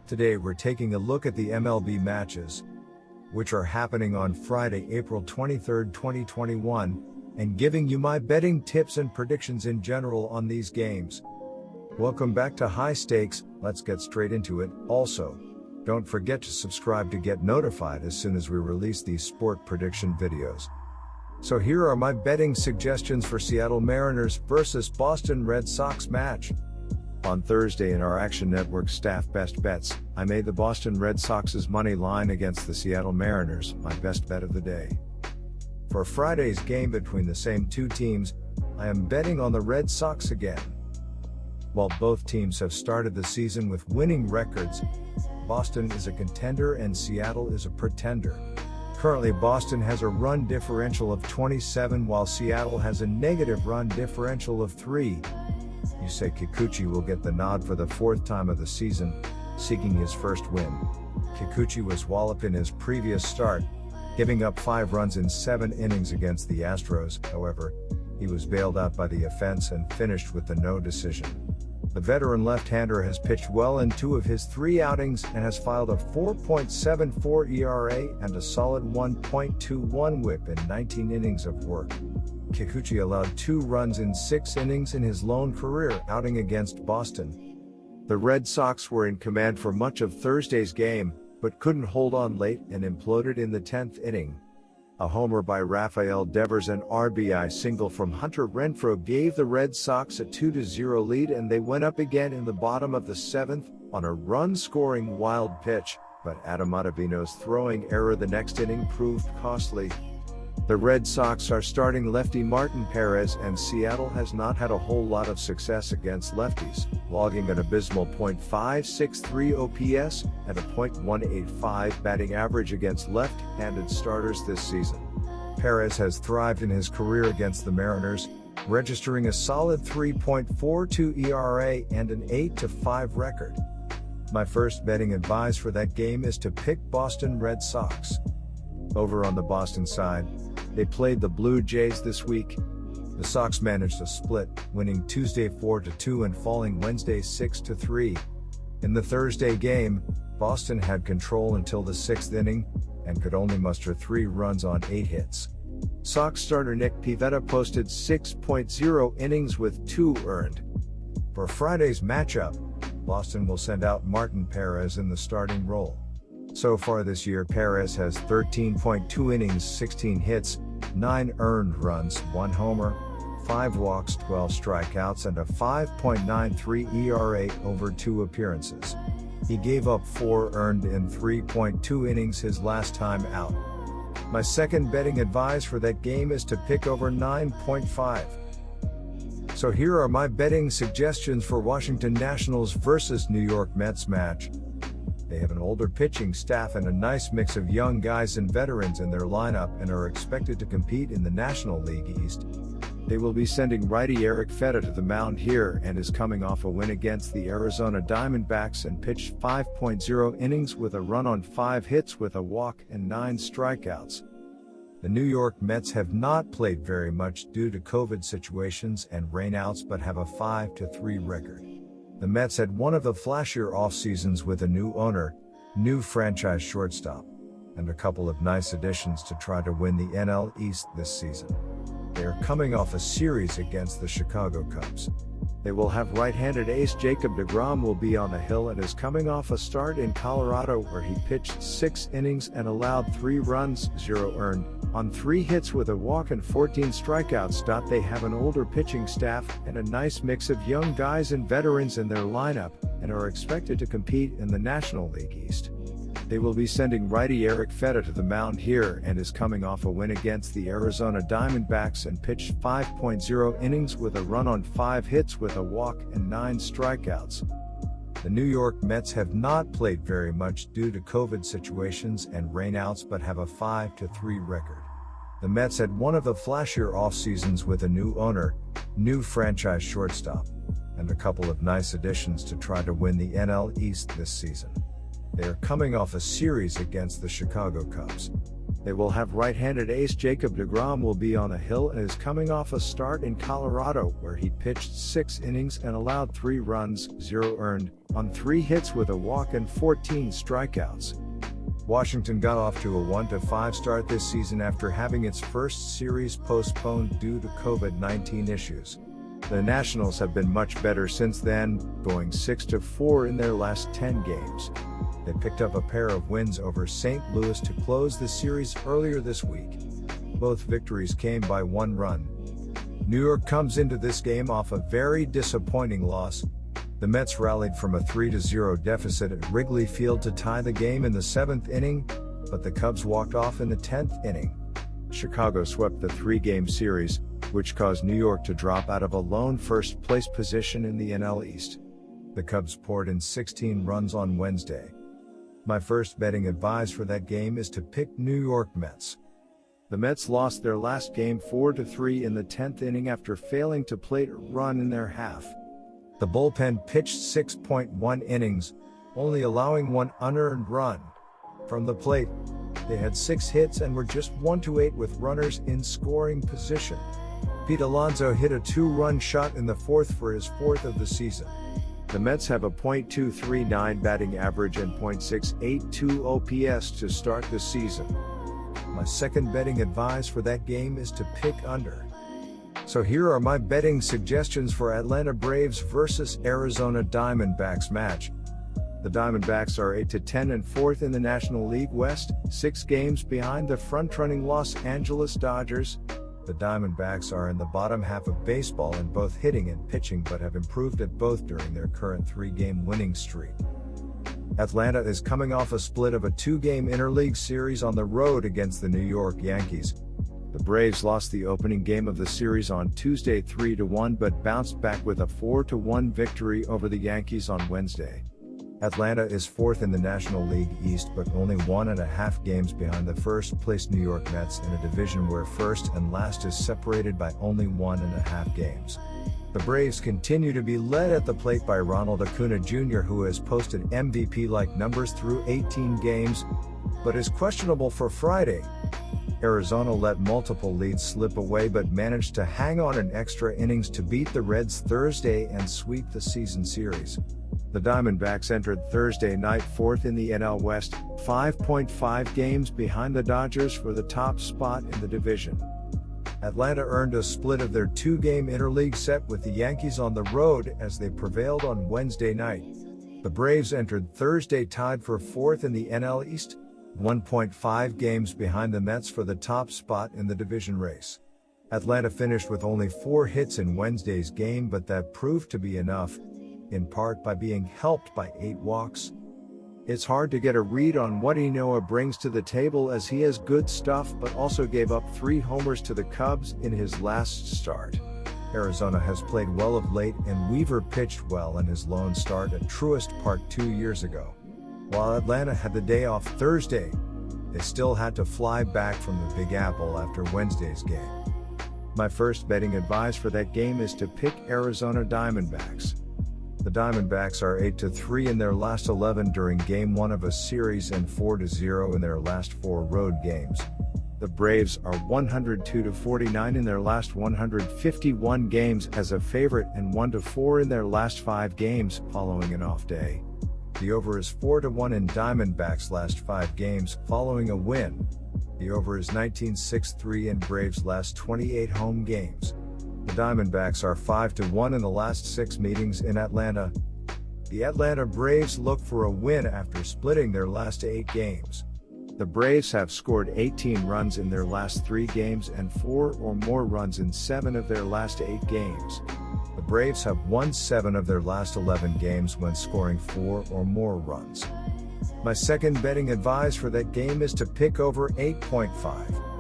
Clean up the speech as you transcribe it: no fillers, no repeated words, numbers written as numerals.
Today we're taking a look at the MLB matches, which are happening on Friday, April 23, 2021, and giving you my betting tips and predictions in general on these games. Welcome back to High Stakes. Let's get straight into it. Also, don't forget to subscribe to get notified as soon as we release these sport prediction videos. So here are my betting suggestions for Seattle Mariners versus Boston Red Sox match. On Thursday in our Action Network Staff Best Bets, I made the Boston Red Sox's money line against the Seattle Mariners, my best bet of the day. For Friday's game between the same two teams, I am betting on the Red Sox again. While both teams have started the season with winning records, Boston is a contender and Seattle is a pretender. Currently, Boston has a run differential of 27 while Seattle has a negative run differential of 3. Yusei Kikuchi will get the nod for the fourth time of the season, seeking his first win. Kikuchi was walloped in his previous start, giving up 5 runs in 7 innings against the Astros. However, he was bailed out by the offense and finished with the no decision. The veteran left-hander has pitched well in 2 of his 3 outings and has filed a 4.74 ERA and a solid 1.21 WHIP in 19 innings of work. Kikuchi allowed 2 runs in 6 innings in his lone career outing against Boston. The Red Sox were in command for much of Thursday's game, but couldn't hold on late and imploded in the 10th inning. A homer by Rafael Devers and RBI single from Hunter Renfroe gave the Red Sox a 2-0 lead, and they went up again in the bottom of the 7th on a run-scoring wild pitch, but Adam Ottavino's throwing error the next inning proved costly. The Red Sox are starting lefty Martin Perez, and Seattle has not had a whole lot of success against lefties, logging an abysmal .563 OPS and a .185 batting average against left-handed starters this season. Perez has thrived in his career against the Mariners, registering a solid 3.42 ERA and an 8-5 record. My first betting advice for that game is to pick Boston Red Sox. Over on the Boston side, they played the Blue Jays this week. The Sox managed a split, winning Tuesday 4-2 and falling Wednesday 6-3. In the Thursday game, Boston had control until the 6th inning and could only muster 3 runs on 8 hits. Sox starter Nick Pivetta posted 6.0 innings with 2 earned. For Friday's matchup, Boston will send out Martin Perez in the starting role. So far this year, Perez has 13.2 innings, 16 hits, 9 earned runs, 1 homer, 5 walks, 12 strikeouts, and a 5.93 ERA over 2 appearances. He gave up 4 earned in 3.2 innings his last time out. My second betting advice for that game is to pick over 9.5. So here are my betting suggestions for Washington Nationals versus New York Mets match. They have an older pitching staff and a nice mix of young guys and veterans in their lineup and are expected to compete in the National League East. They will be sending righty Eric Feta to the mound here and is coming off a win against the Arizona Diamondbacks and pitched 5.0 innings with a run on 5 hits with a walk and 9 strikeouts. The New York Mets have not played very much due to COVID situations and rainouts but have a 5-3 record. The Mets had one of the flashier off-seasons with a new owner, new franchise shortstop, and a couple of nice additions to try to win the NL East this season. They are coming off a series against the Chicago Cubs. They will have right-handed ace Jacob deGrom will be on the hill and is coming off a start in Colorado where he pitched 6 innings and allowed 3 runs, 0 earned, on 3 hits with a walk and 14 strikeouts. They have an older pitching staff and a nice mix of young guys and veterans in their lineup and are expected to compete in the National League East. They will be sending righty Eric Feta to the mound here and is coming off a win against the Arizona Diamondbacks and pitched 5.0 innings with a run on 5 hits with a walk and 9 strikeouts. The New York Mets have not played very much due to COVID situations and rainouts but have a 5-3 record. The Mets had one of the flashier off-seasons with a new owner, new franchise shortstop, and a couple of nice additions to try to win the NL East this season. They are coming off a series against the Chicago Cubs. They will have right-handed ace Jacob deGrom will be on the hill and is coming off a start in Colorado where he pitched 6 innings and allowed 3 runs, 0 earned, on 3 hits with a walk and 14 strikeouts. Washington got off to a 1-5 start this season after having its first series postponed due to COVID-19 issues. The Nationals have been much better since then, going 6-4 in their last 10 games. They picked up a pair of wins over St. Louis to close the series earlier this week. Both victories came by 1 run. New York comes into this game off a very disappointing loss. The Mets rallied from a 3-0 deficit at Wrigley Field to tie the game in the 7th inning, but the Cubs walked off in the 10th inning. Chicago swept the 3-game series, which caused New York to drop out of a lone first-place position in the NL East. The Cubs poured in 16 runs on Wednesday. My first betting advice for that game is to pick New York Mets. The Mets lost their last game 4-3 in the 10th inning after failing to plate a run in their half. The bullpen pitched 6.1 innings, only allowing 1 unearned run. From the plate, they had 6 hits and were just 1-8 with runners in scoring position. Pete Alonso hit a 2-run shot in the 4th for his 4th of the season. The Mets have a .239 batting average and .682 OPS to start the season. My second betting advice for that game is to pick under. So here are my betting suggestions for Atlanta Braves versus Arizona Diamondbacks match. The Diamondbacks are 8-10 and 4th in the National League West, 6 games behind the front-running Los Angeles Dodgers. The Diamondbacks are in the bottom half of baseball in both hitting and pitching but have improved at both during their current 3-game winning streak. Atlanta is coming off a split of a 2-game interleague series on the road against the New York Yankees. The Braves lost the opening game of the series on Tuesday 3-1 but bounced back with a 4-1 victory over the Yankees on Wednesday. Atlanta is 4th in the National League East but only 1.5 games behind the first-place New York Mets in a division where first and last is separated by only 1.5 games. The Braves continue to be led at the plate by Ronald Acuna Jr., who has posted MVP-like numbers through 18 games, but is questionable for Friday. Arizona let multiple leads slip away but managed to hang on in extra innings to beat the Reds Thursday and sweep the season series. The Diamondbacks entered Thursday night 4th in the NL West, 5.5 games behind the Dodgers for the top spot in the division. Atlanta earned a split of their 2-game interleague set with the Yankees on the road as they prevailed on Wednesday night. The Braves entered Thursday tied for 4th in the NL East, 1.5 games behind the Mets for the top spot in the division race. Atlanta finished with only 4 hits in Wednesday's game, but that proved to be enough, in part by being helped by 8 walks. It's hard to get a read on what Enoa brings to the table as he has good stuff but also gave up 3 homers to the Cubs in his last start. Arizona has played well of late and Weaver pitched well in his lone start at Truist Park 2 years ago. While Atlanta had the day off Thursday, they still had to fly back from the Big Apple after Wednesday's game. My first betting advice for that game is to pick Arizona Diamondbacks. The Diamondbacks are 8-3 in their last 11 during Game 1 of a series and 4-0 in their last 4 road games. The Braves are 102-49 in their last 151 games as a favorite and 1-4 in their last 5 games following an off day. The over is 4-1 in Diamondbacks' last 5 games following a win. The over is 19-6-3 in Braves' last 28 home games. The Diamondbacks are 5-1 in the last 6 meetings in Atlanta. The Atlanta Braves look for a win after splitting their last 8 games. The Braves have scored 18 runs in their last 3 games and 4 or more runs in 7 of their last 8 games. The Braves have won 7 of their last 11 games when scoring 4 or more runs. My second betting advice for that game is to pick over 8.5.